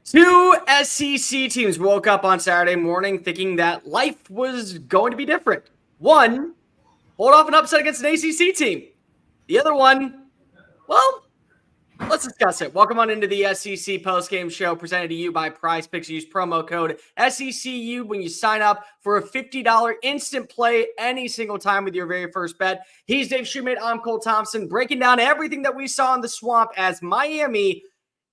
Two SEC teams woke up on Saturday morning thinking that life was going to be different. One, hold off an upset against an ACC team. The other one, well, let's discuss it. Welcome on into the SEC postgame show presented to you by Prize Picks. Use promo code SECU when you sign up for a $50 instant play any single time with your very first bet. He's Dave Shumate. I'm Cole Thompson, breaking down everything that we saw in the swamp as Miami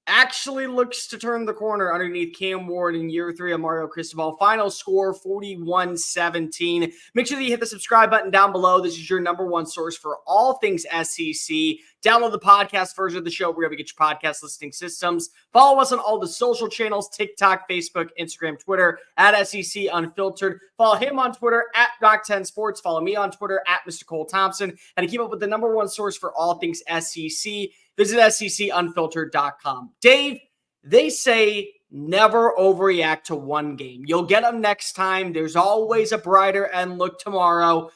actually looks to turn the corner underneath Cam Ward in year 3 of Mario Cristobal. Final score 41-17. Make sure that you hit the subscribe button down below. This is your number one source for all things SEC. Download the podcast version of the show wherever you get your podcast listening systems. Follow us on all the social channels, TikTok, Facebook, Instagram, Twitter, at SEC Unfiltered. Follow him on Twitter, at Rock10 Sports. Follow me on Twitter, at Mr. Cole Thompson. And to keep up with the number one source for all things SEC, visit SECUnfiltered.com. Dave, they say never overreact to one game. You'll get them next time. There's always a brighter end look tomorrow.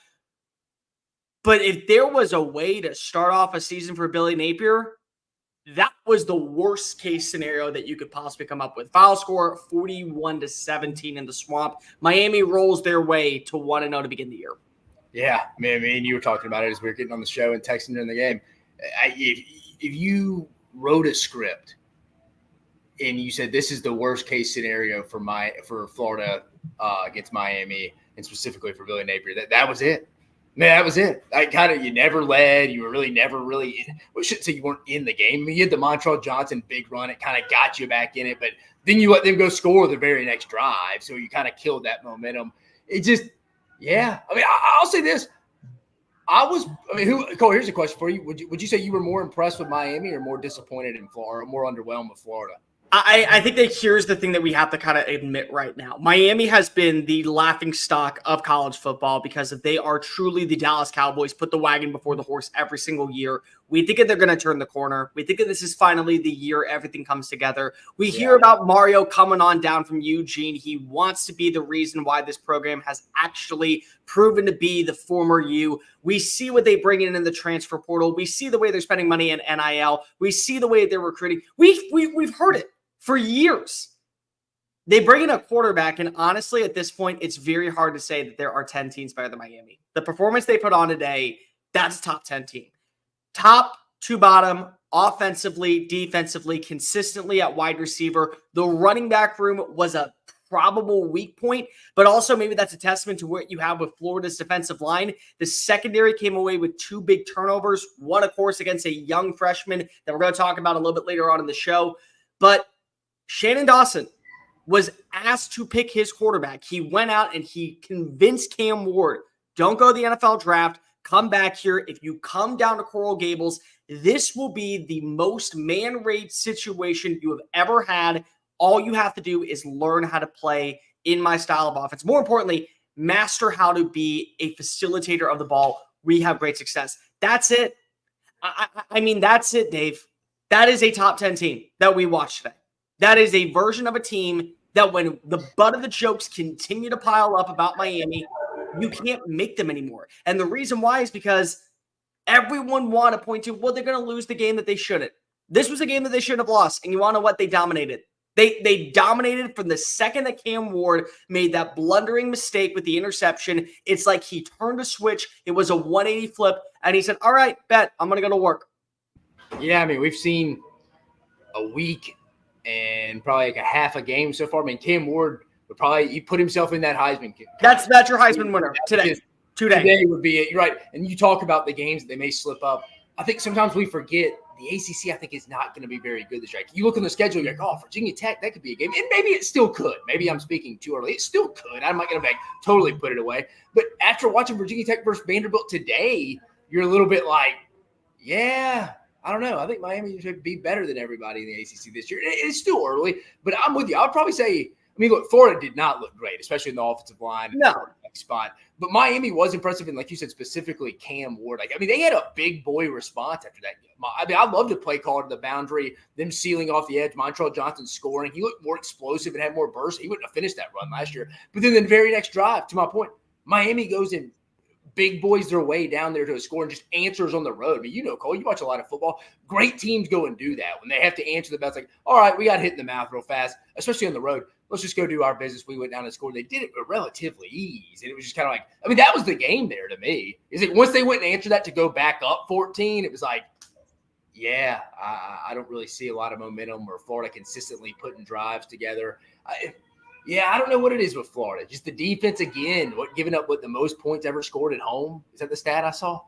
But if there was a way to start off a season for Billy Napier, that was the worst case scenario that you could possibly come up with. Final score 41-17 in the swamp. Miami rolls their way to 1-0 to begin the year. Yeah, I mean, you were talking about it as we were getting on the show and texting during the game. If you wrote a script and you said this is the worst case scenario for Florida against Miami and specifically for Billy Napier, that was it. Man, that was it. You never led. You were really never really – well, I shouldn't say you weren't in the game. I mean, you had the Montrell Johnson big run. It kind of got you back in it. But then you let them go score the very next drive. So you kind of killed that momentum. It just – yeah. I mean, I'll say this. Cole, here's a question for you. Would you say you were more impressed with Miami or more disappointed in Florida or more underwhelmed with Florida? I think that here's the thing that we have to kind of admit right now. Miami has been the laughing stock of college football because they are truly the Dallas Cowboys, put the wagon before the horse every single year. We think that they're going to turn the corner. We think that this is finally the year everything comes together. We hear about Mario coming on down from Eugene. He wants to be the reason why this program has actually proven to be the former U. We see what they bring in the transfer portal. We see the way they're spending money in NIL. We see the way they're recruiting. We've heard it for years. They bring in a quarterback, and honestly, at this point, it's very hard to say that there are 10 teams better than Miami. The performance they put on today, that's a top 10 team. Top to bottom, offensively, defensively, consistently at wide receiver. The running back room was a probable weak point, but also maybe that's a testament to what you have with Florida's defensive line. The secondary came away with 2 big turnovers. One, of course, against a young freshman that we're going to talk about a little bit later on in the show. But Shannon Dawson was asked to pick his quarterback. He went out and he convinced Cam Ward, don't go to the NFL draft, come back here. If you come down to Coral Gables, this will be the most man-raised situation you have ever had. All you have to do is learn how to play in my style of offense. More importantly, master how to be a facilitator of the ball. We have great success. That's it. I mean, that's it, Dave. That is a top 10 team that we watched today. That is a version of a team that when the butt of the jokes continue to pile up about Miami, you can't make them anymore. And the reason why is because everyone want to point to, well, they're going to lose the game that they shouldn't. This was a game that they shouldn't have lost. And you want to know what? They dominated. They dominated from the second that Cam Ward made that blundering mistake with the interception. It's like he turned a switch. It was a 180 flip. And he said, all right, bet, I'm going to go to work. Yeah, I mean, we've seen a week and probably like a half a game so far. I mean, Cam Ward would he put himself in that Heisman. That's your Heisman winner today. Today would be it. You're right. And you talk about the games that they may slip up. I think sometimes we forget the ACC, I think, is not going to be very good this year. You look on the schedule, you're like, oh, Virginia Tech, that could be a game. And maybe it still could. Maybe I'm speaking too early. It still could. I'm not going to totally put it away. But after watching Virginia Tech versus Vanderbilt today, you're a little bit like, yeah, I don't know. I think Miami should be better than everybody in the ACC this year. It's still early, but I'm with you. I would probably say, I mean, look, Florida did not look great, especially in the offensive line. No. Spot. But Miami was impressive, and like you said, specifically Cam Ward. They had a big boy response after that game. I love the play call to the boundary, them sealing off the edge, Montrell Johnson scoring. He looked more explosive and had more burst. He wouldn't have finished that run last year. But then the very next drive, to my point, Miami goes and big boys their way down there to a score and just answers on the road. I mean, you know, Cole, you watch a lot of football. Great teams go and do that when they have to answer the bell. It's like, all right, we got hit in the mouth real fast, especially on the road. Let's just go do our business. We went down and scored. They did it with relatively ease. And it was just kind of like, I mean, that was the game there to me. Is it once they went and answered that to go back up 14, it was like, yeah, I don't really see a lot of momentum or Florida consistently putting drives together. I don't know what it is with Florida. Just the defense again, giving up the most points ever scored at home. Is that the stat I saw?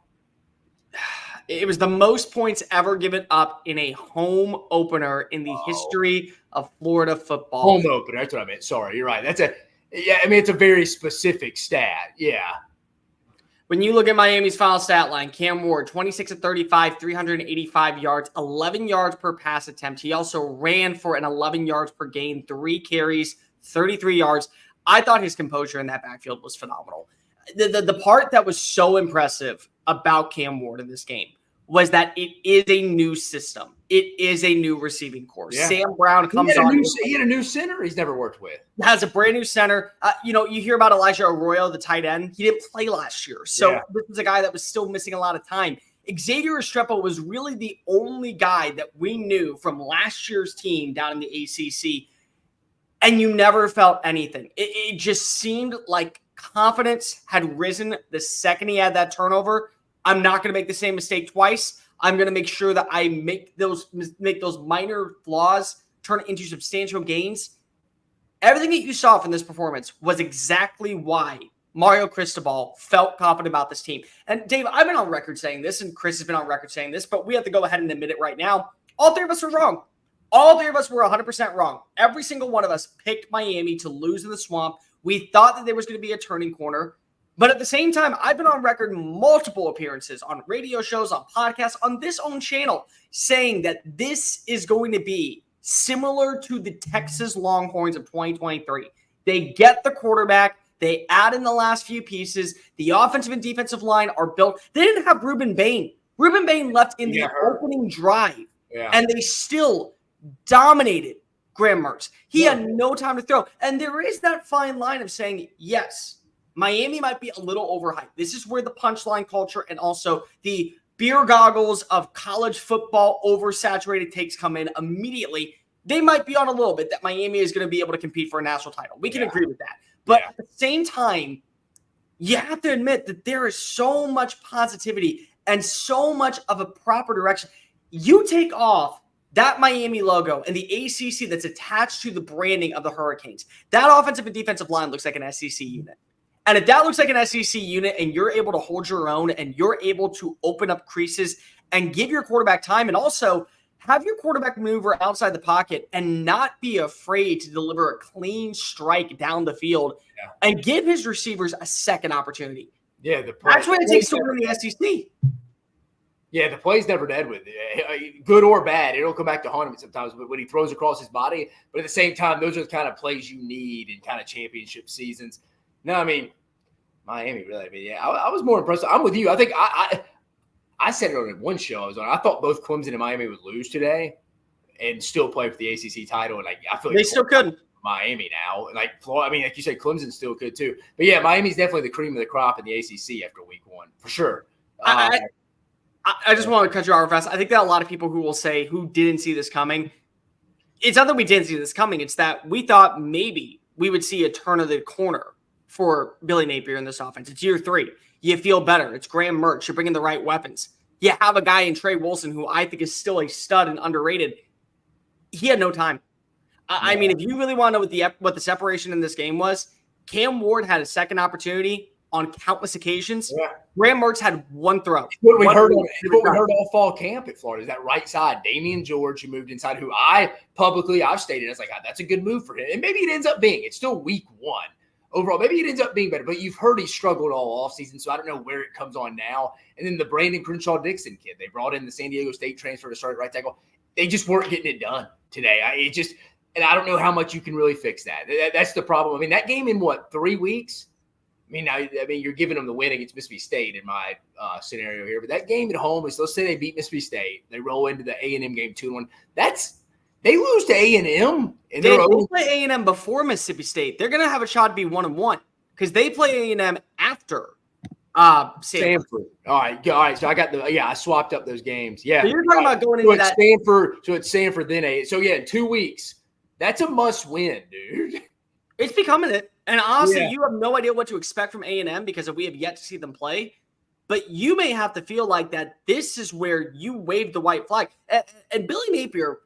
It was the most points ever given up in a home opener in the history of Florida football. Home opener, that's what I meant. Sorry, you're right. It's a very specific stat. Yeah. When you look at Miami's final stat line, Cam Ward, 26 of 35, 385 yards, 11 yards per pass attempt. He also ran for an 11 yards per gain, 3 carries, 33 yards. I thought his composure in that backfield was phenomenal. The part that was so impressive about Cam Ward in this game was that it is a new system. It is a new receiving corps. Yeah. Sam Brown comes on. He had a new center he's never worked with. Has a brand new center. You hear about Elijah Arroyo, the tight end. He didn't play last year. So This was a guy that was still missing a lot of time. Xavier Restrepo was really the only guy that we knew from last year's team down in the ACC. And you never felt anything. It just seemed like confidence had risen the second he had that turnover. I'm not going to make the same mistake twice. I'm going to make sure that I make those minor flaws turn into substantial gains. Everything that you saw from this performance was exactly why Mario Cristobal felt confident about this team. And Dave, I've been on record saying this, and Chris has been on record saying this, but we have to go ahead and admit it right now. All 3 of us were wrong. All 3 of us were 100% wrong. Every single one of us picked Miami to lose in the Swamp. We thought that there was going to be a turning corner. But at the same time, I've been on record multiple appearances on radio shows, on podcasts, on this own channel, saying that this is going to be similar to the Texas Longhorns of 2023. They get the quarterback. They add in the last few pieces. The offensive and defensive line are built. They didn't have Ruben Bain. Ruben Bain left in the opening drive, and they still dominated Graham Mertz. He had no time to throw. And there is that fine line of saying, yes, Miami might be a little overhyped. This is where the punchline culture and also the beer goggles of college football oversaturated takes come in immediately. They might be on a little bit that Miami is going to be able to compete for a national title. We can agree with that. But at the same time, you have to admit that there is so much positivity and so much of a proper direction. You take off that Miami logo and the ACC that's attached to the branding of the Hurricanes. That offensive and defensive line looks like an SEC unit. And if that looks like an SEC unit and you're able to hold your own and you're able to open up creases and give your quarterback time and also have your quarterback maneuver outside the pocket and not be afraid to deliver a clean strike down the field and give his receivers a second opportunity. Yeah, that's what it takes to win the SEC. Yeah, the play's never dead with it. Good or bad, it'll come back to haunt him sometimes when he throws across his body. But at the same time, those are the kind of plays you need in kind of championship seasons. No, I mean, Miami really. I mean, I was more impressed. I'm with you. I think I said it on one show I was on. I thought both Clemson and Miami would lose today and still play for the ACC title. And I feel like they still could. Miami now, and like Florida. I mean, like you said, Clemson still could too. But yeah, Miami's definitely the cream of the crop in the ACC after week 1 for sure. I just want to cut you off fast. I think that a lot of people who will say who didn't see this coming, it's not that we didn't see this coming. It's that we thought maybe we would see a turn of the corner for Billy Napier in this offense. It's year 3. You feel better. It's Graham Mertz. You're bringing the right weapons. You have a guy in Trey Wilson who I think is still a stud and underrated. He had no time. I mean, if you really want to know what the separation in this game was, Cam Ward had a second opportunity on countless occasions. Yeah. Graham Mertz had one throw. What we heard all fall camp at Florida is that right side, Damian George, who moved inside, who I've stated as like, that's a good move for him. And maybe it ends up being. It's still week 1. Overall, maybe it ends up being better, but you've heard he struggled all offseason, so I don't know where it comes on now. And then the Brandon Crenshaw-Dixon kid, they brought in the San Diego State transfer to start at right tackle. They just weren't getting it done today. And I don't know how much you can really fix that. That's the problem. I mean, that game in 3 weeks? I mean, you're giving them the win against Mississippi State in my scenario here, but that game at home is, let's say they beat Mississippi State, they roll into the A&M game 2-1. They lose to A&M. And they play A&M before Mississippi State. They're going to have a shot to be 1-1 because they play A&M after Stanford. All right. So I swapped up those games. Yeah. So you're talking about going into that. So it's Stanford, then so yeah, in 2 weeks. That's a must win, dude. It's becoming it. And honestly, you have no idea what to expect from A&M because we have yet to see them play. But you may have to feel like that this is where you wave the white flag. And Billy Napier,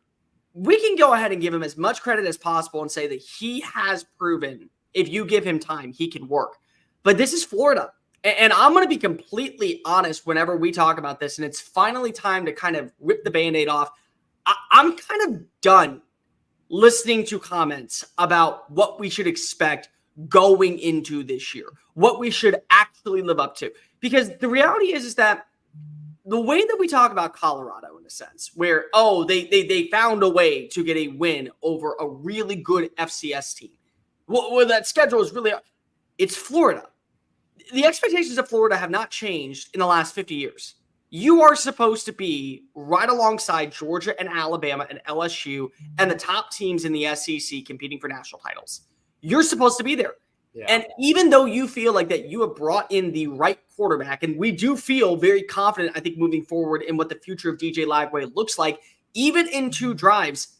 we can go ahead and give him as much credit as possible and say that he has proven if you give him time, he can work. But this is Florida. And I'm going to be completely honest whenever we talk about this, and it's finally time to kind of rip the Band-Aid off. I'm kind of done listening to comments about what we should expect going into this year, what we should actually live up to. Because the reality is that the way that we talk about Colorado, in a sense, where, they found a way to get a win over a really good FCS team. Well, that schedule is really – it's Florida. The expectations of Florida have not changed in the last 50 years. You are supposed to be right alongside Georgia and Alabama and LSU and the top teams in the SEC competing for national titles. You're supposed to be there. Yeah. And even though you feel like that you have brought in the right quarterback, and we do feel very confident, I think, moving forward in what the future of DJ Lagway looks like, even in 2 drives,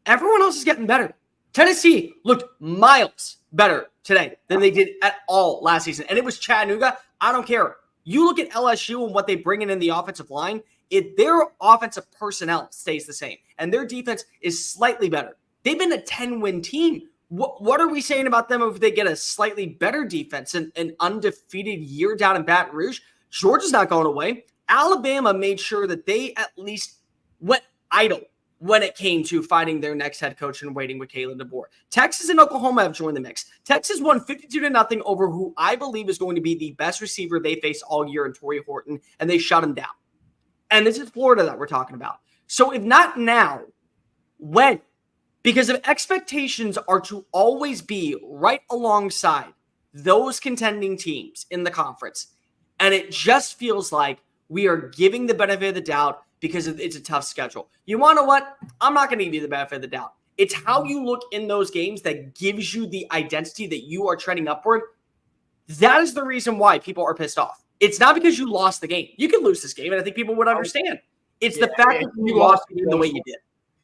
everyone else is getting better. Tennessee looked miles better today than they did at all last season. And it was Chattanooga. I don't care. You look at LSU and what they bring in the offensive line, their offensive personnel stays the same, and their defense is slightly better. They've been a 10-win team. What are we saying about them if they get a slightly better defense and an undefeated year down in Baton Rouge? Georgia's not going away. Alabama made sure that they at least went idle when it came to finding their next head coach and waiting with Kalen DeBoer. Texas and Oklahoma have joined the mix. Texas won 52-0 over who I believe is going to be the best receiver they face all year in Torrey Horton, and they shut him down. And this is Florida that we're talking about. So if not now, when? Because if expectations are to always be right alongside those contending teams in the conference, and it just feels like we are giving the benefit of the doubt because it's a tough schedule. You want to know what? I'm not going to give you the benefit of the doubt. It's how you look in those games that gives you the identity that you are trending upward. That is the reason why people are pissed off. It's not because you lost the game. You can lose this game, and I think people would understand. It's the fact that you lost the game the way you did.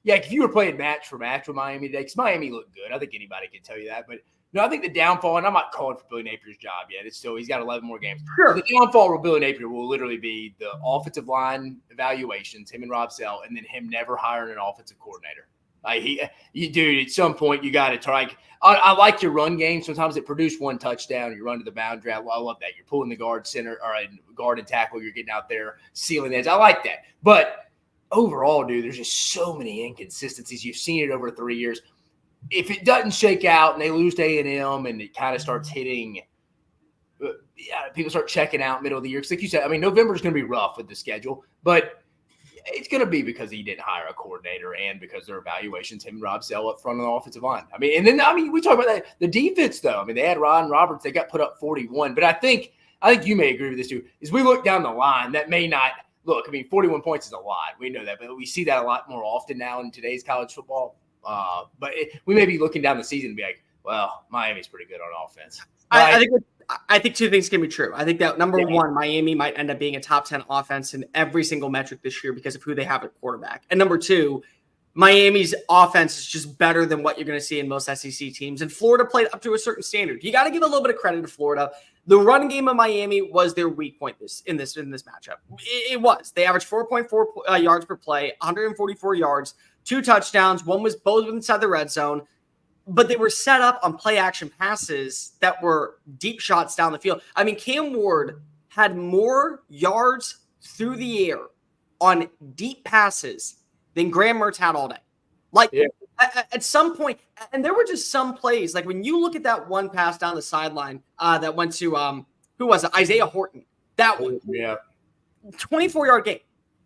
Yeah, if you were playing match for match with Miami today, because Miami looked good. I think anybody can tell you that. But no, I think the downfall, and I'm not calling for Billy Napier's job yet. It's still, he's got 11 more games. Sure. The downfall of Billy Napier will literally be the offensive line evaluations, him and Rob Sell, and then him never hiring an offensive coordinator. Like dude, at some point you got to try. I like your run game. Sometimes it produced 1 touchdown. You run to the boundary. I love that. You're pulling the guard center or guard and tackle. You're getting out there, sealing edge. I like that. But overall, dude, there's just so many inconsistencies. You've seen it over 3 years. If it doesn't shake out and they lose to A&M and it kind of starts hitting, people start checking out middle of the year. Because like you said, I mean, November is going to be rough with the schedule, but it's going to be because he didn't hire a coordinator and because their evaluations, him and Rob Sell up front on the offensive line. We talk about that. The defense, though. I mean, they had Ron Roberts. They got put up 41. But I think you may agree with this, too. As we look down the line, that may not – look, I mean, 41 points is a lot. We know that. But we see that a lot more often now in today's college football. We may be looking down the season and be like, well, Miami's pretty good on offense. I think 2 things can be true. I think that number one, Miami might end up being a top 10 offense in every single metric this year because of who they have at quarterback. And number 2, Miami's offense is just better than what you're going to see in most SEC teams. And Florida played up to a certain standard. You got to give a little bit of credit to Florida. The run game of Miami was their weak point in this matchup. It was. They averaged 4.4 yards per play, 144 yards, 2 touchdowns. One was both inside the red zone. But they were set up on play action passes that were deep shots down the field. I mean, Cam Ward had more yards through the air on deep passes than Graham Mertz had all day. At some point, and there were just some plays, like when you look at that one pass down the sideline that went to, who was it? Isaiah Horton. That one. Yeah. 24-yard gain.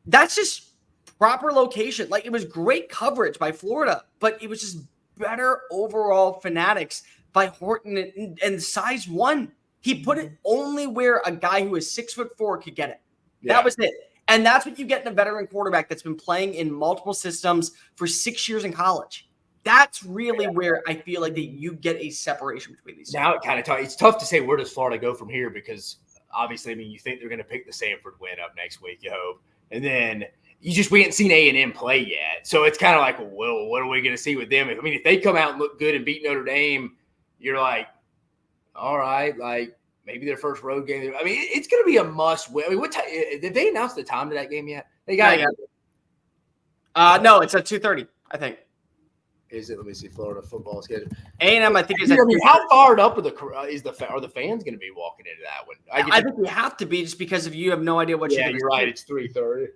That's just proper location. Like, it was great coverage by Florida, but it was just better overall fanatics by Horton and size 1. He put it only where a guy who is 6'4" could get it. Yeah. That was it. And that's what you get in a veteran quarterback that's been playing in multiple systems for 6 years in college. That's really where I feel like that you get a separation between these. Now it kind of it's tough to say where does Florida go from here because obviously, I mean, you think they're going to pick the Samford win up next week, you hope. And then we haven't seen A&M play yet. So it's kind of like, well, what are we going to see with them? If they come out and look good and beat Notre Dame, you're like, all right, like maybe their first road game. I mean, it's going to be a must win. I mean, what time did they announce the time of that game yet? They got it. No, it's at 2:30, I think. Is it? Let me see. Florida football schedule. A&M, I think, is. I mean, how fired up are the fans going to be walking into that one? I think we have to be, just because if you have no idea what you're going to see. You're right. It's 3:30.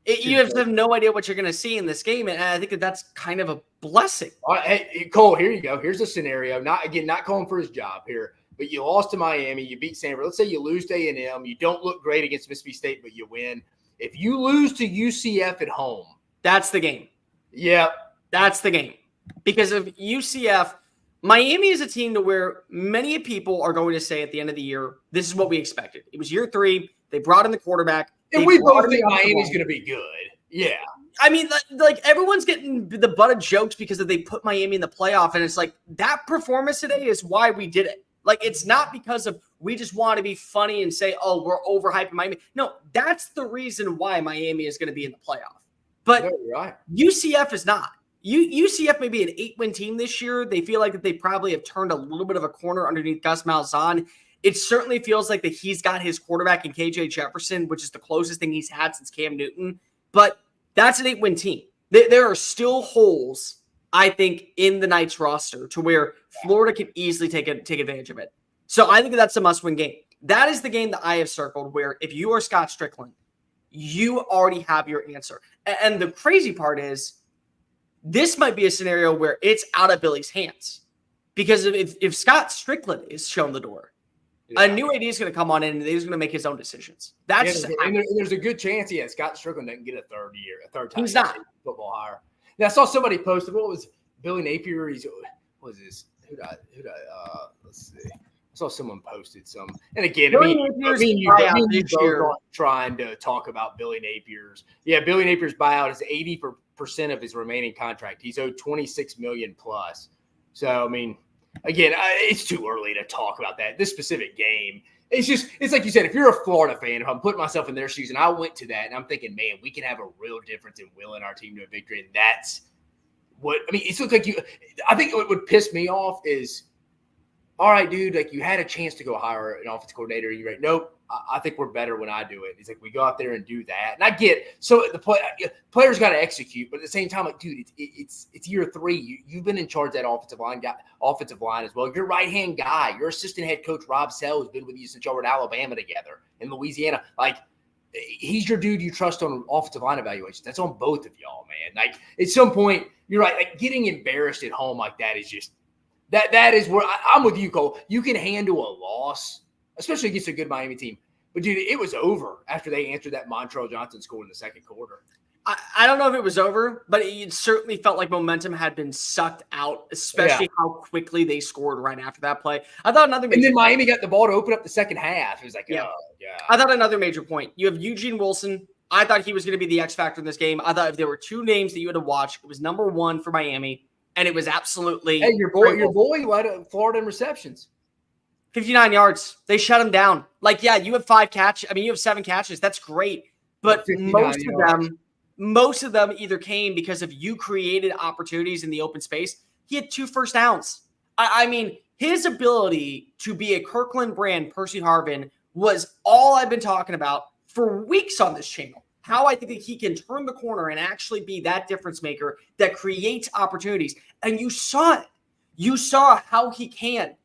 You have no idea what you're going to see in this game, and I think that's kind of a blessing. All right, hey, Cole, here you go. Here's a scenario. Not calling for his job here, but you lost to Miami. You beat Stanford. Let's say you lose to A&M. You don't look great against Mississippi State, but you win. If you lose to UCF at home, that's the game. Yep. That's the game. Because of UCF, Miami is a team to where many people are going to say at the end of the year, this is what we expected. It was year 3. They brought in the quarterback. And we both think Miami's going to be good. Yeah. I mean, like everyone's getting the butt of jokes because they put Miami in the playoff. And it's like, that performance today is why we did it. Like, it's not because of we just want to be funny and say, oh, we're overhyping Miami. No, that's the reason why Miami is going to be in the playoff. But right. UCF is not. UCF may be an 8-win team this year. They feel like that they probably have turned a little bit of a corner underneath Gus Malzahn. It certainly feels like that he's got his quarterback in KJ Jefferson, which is the closest thing he's had since Cam Newton. But that's an 8-win team. There are still holes, I think, in the Knights roster to where Florida can easily take advantage of it. So I think that's a must-win game. That is the game that I have circled where if you are Scott Strickland, you already have your answer. And the crazy part is, this might be a scenario where it's out of Billy's hands. Because if Scott Strickland is shown the door, a new AD is going to come on in and he's going to make his own decisions. That's and there's a good chance, Scott Strickland doesn't get a third time. He's not football hire. Now I saw somebody posted, what was Billy Napier? What was this? Let's see. I saw someone posted some. And again, you aren't trying to talk about Billy Napier's. Yeah, Billy Napier's buyout is 80% of his remaining contract. He's owed $26 million plus. So I mean, again, it's too early to talk about that. This specific game, it's like you said, if you're a Florida fan, if I'm putting myself in their shoes and I went to that and I'm thinking, man, we can have a real difference in willing our team to a victory. And that's what, I mean, it looks like I think what would piss me off is, all right, dude, like you had a chance to go hire an offensive coordinator. You're like, nope, I think we're better when I do it. It's like, we go out there and do that. And I get, so the players got to execute, but at the same time, like, dude, it's year 3. You've been in charge of that offensive line as well. Your right-hand guy, your assistant head coach, Rob Sell, has been with you since y'all were at Alabama together in Louisiana. Like, he's your dude you trust on offensive line evaluations. That's on both of y'all, man. Like, at some point, you're right. Like, getting embarrassed at home like that is just, that is where I'm with you, Cole. You can handle a loss, especially against a good Miami team. But, dude, it was over after they answered that Montrell Johnson score in the second quarter. I don't know if it was over, but it certainly felt like momentum had been sucked out, especially how quickly they scored right after that play. I thought another major then Miami got the ball to open up the second half. It was like, oh, yeah. I thought another major point. You have Eugene Wilson. I thought he was going to be the X factor in this game. I thought if there were 2 names that you had to watch, it was number 1 for Miami, and it was absolutely. Hey, your boy led Florida in receptions. 59 yards. They shut him down. Like, yeah, you have 5 catches. I mean, you have 7 catches. That's great. But most of them either came because of you created opportunities in the open space. He had 2 first downs. I mean, his ability to be a Kirkland brand Percy Harvin was all I've been talking about for weeks on this channel. How I think that he can turn the corner and actually be that difference maker that creates opportunities. And you saw it. You saw how he can.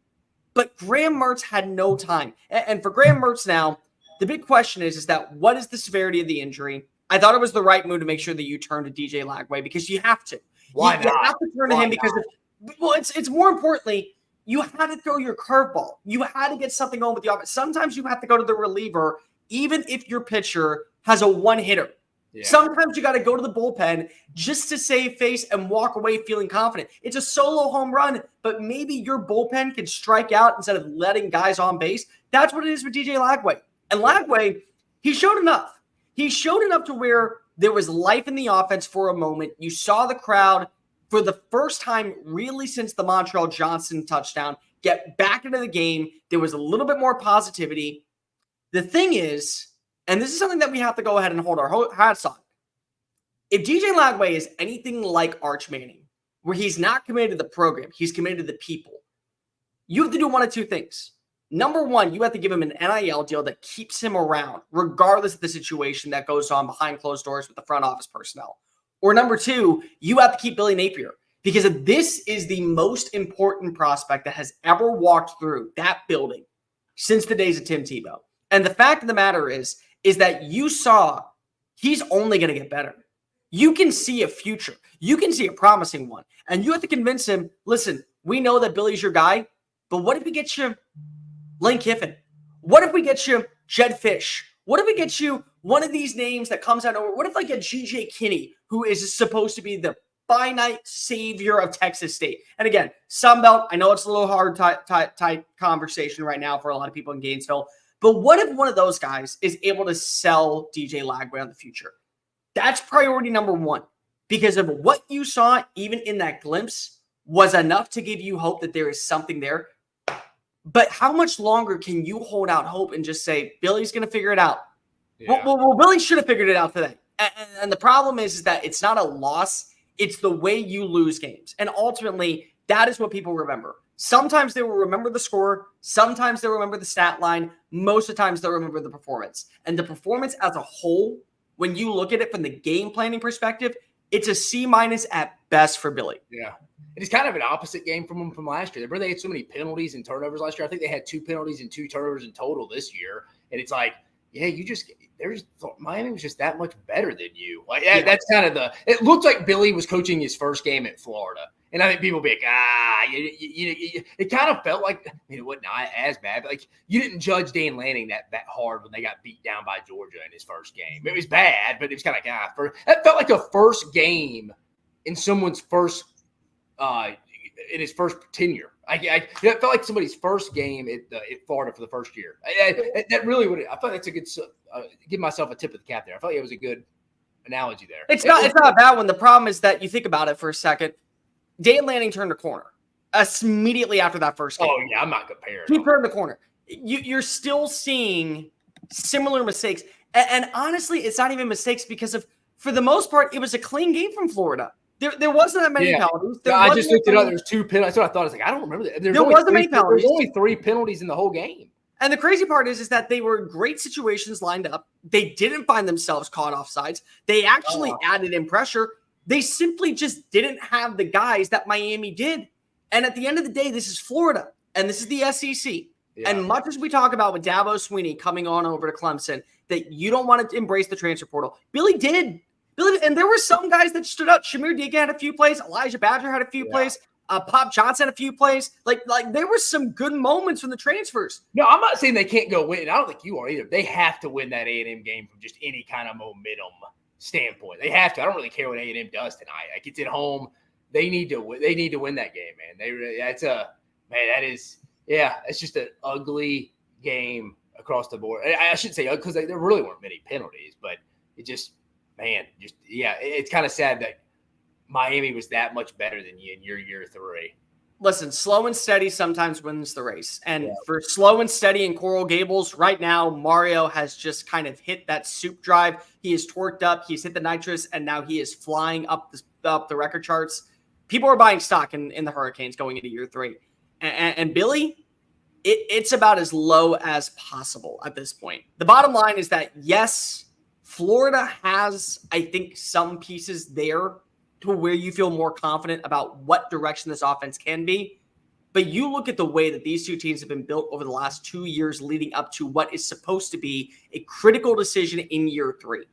But Graham Mertz had no time. And for Graham Mertz now, the big question is that what is the severity of the injury? I thought it was the right move to make sure that you turn to DJ Lagway because you have to. Why not? You have to turn to him because it's more importantly, you had to throw your curveball. You had to get something on with the offense. Sometimes you have to go to the reliever, even if your pitcher has a one-hitter. Yeah. Sometimes you got to go to the bullpen just to save face and walk away feeling confident. It's a solo home run, but maybe your bullpen can strike out instead of letting guys on base. That's what it is with DJ Lagway. And Lagway, he showed enough. He showed enough to where there was life in the offense for a moment. You saw the crowd for the first time really since the Montrell Johnson touchdown get back into the game. There was a little bit more positivity. The thing is, and this is something that we have to go ahead and hold our hats on. If DJ Lagway is anything like Arch Manning, where he's not committed to the program, he's committed to the people, you have to do one of two things. Number one, you have to give him an NIL deal that keeps him around, regardless of the situation that goes on behind closed doors with the front office personnel. Or number two, you have to keep Billy Napier, because this is the most important prospect that has ever walked through that building since the days of Tim Tebow. And the fact of the matter is that you saw he's only going to get better. You can see a future. You can see a promising one. And you have to convince him, listen, we know that Billy's your guy, but what if we get you Lane Kiffin? What if we get you Jed Fish? What if we get you one of these names that comes out over? What if like a G.J. Kinney, who is supposed to be the finite savior of Texas State? And again, Sunbelt, I know it's a little hard, tight conversation right now for a lot of people in Gainesville, but what if one of those guys is able to sell DJ Lagway in the future? That's priority number one, because of what you saw, even in that glimpse, was enough to give you hope that there is something there. But how much longer can you hold out hope and just say, Billy's going to figure it out? Yeah. Well, Billy should have figured it out today. And the problem is that it's not a loss. It's the way you lose games. And ultimately, that is what people remember. Sometimes they will remember the score. Sometimes they'll remember the stat line. Most of the times they'll remember the performance. And the performance as a whole, when you look at it from the game planning perspective, it's a C- at best for Billy. Yeah. It's kind of an opposite game from them from last year. They had so many penalties and turnovers last year. I think they had 2 penalties and 2 turnovers in total this year. And it's like, yeah, Miami was just that much better than you. Like that's kind of it looked like Billy was coaching his first game at Florida. And I think people be like, it kind of felt like, it wasn't as bad, but like you didn't judge Dan Lanning that hard when they got beat down by Georgia in his first game. It was bad, but it was kind of that felt like a first game in someone's first in his first tenure. It felt like somebody's first game at Florida for the first year. That really would. I thought that's a good. Give myself a tip of the cap there. I felt like it was a good analogy there. It's not a bad one. The problem is that you think about it for a second. Dan Lanning turned a corner immediately after that first game. Oh yeah, I'm not comparing. He turned the corner. You're still seeing similar mistakes, and honestly, it's not even mistakes because for the most part, it was a clean game from Florida. There wasn't that many penalties. I just looked it up. There's 2 penalties. That's what I thought. I was like, I don't remember that. There wasn't many penalties. There's only 3 penalties in the whole game. And the crazy part is that they were in great situations lined up. They didn't find themselves caught offsides. They actually added in pressure. They simply just didn't have the guys that Miami did. And at the end of the day, this is Florida, and this is the SEC. Yeah. And much as we talk about with Dabo Swinney coming on over to Clemson, that you don't want to embrace the transfer portal, Billy did. And there were some guys that stood up. Shamir Diga had a few plays. Elijah Badger had a few plays. Pop Johnson had a few plays. Like there were some good moments from the transfers. No, I'm not saying they can't go win. I don't think you are either. They have to win that A&M game from just any kind of momentum standpoint. They have to. I don't really care what A&M does tonight. Like it's at home. They need to win. They need to win that game, man. It's just an ugly game across the board. I shouldn't say ugly because there really weren't many penalties, but it just. Man, it's kind of sad that Miami was that much better than you in your year 3. Listen, slow and steady sometimes wins the race. And for slow and steady in Coral Gables, right now, Mario has just kind of hit that soup drive. He is torqued up. He's hit the nitrous, and now he is flying up the record charts. People are buying stock in the Hurricanes going into year 3. And Billy, it's about as low as possible at this point. The bottom line is that, yes, Florida has, I think, some pieces there to where you feel more confident about what direction this offense can be. But you look at the way that these two teams have been built over the last 2 years leading up to what is supposed to be a critical decision in year 3.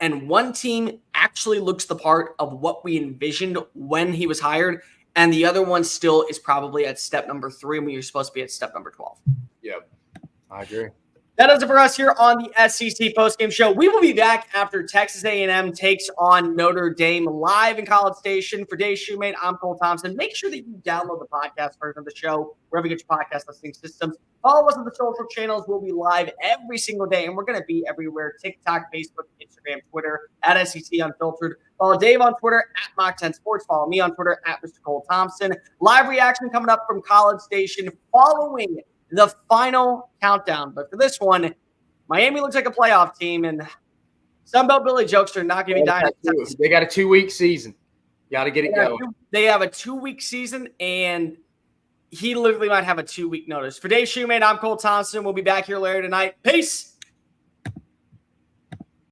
And one team actually looks the part of what we envisioned when he was hired, and the other one still is probably at step number 3 when you're supposed to be at step number 12. Yep, I agree. That does it for us here on the SEC Postgame Show. We will be back after Texas A&M takes on Notre Dame live in College Station. For Dave Shumate, I'm Cole Thompson. Make sure that you download the podcast version of the show, wherever you get your podcast listening systems. Follow us on the social channels. We'll be live every single day, and we're going to be everywhere: TikTok, Facebook, Instagram, Twitter, at SEC Unfiltered. Follow Dave on Twitter, at Mock10 Sports. Follow me on Twitter, at Mr. Cole Thompson. Live reaction coming up from College Station following the final countdown. But for this one, Miami looks like a playoff team, and Sunbelt Billy jokes are not going to be dying. They got a 2-week season. Got to get it going. They have a 2-week season, and he literally might have a 2-week notice. For Dave Shumate, I'm Cole Thompson. We'll be back here later tonight. Peace.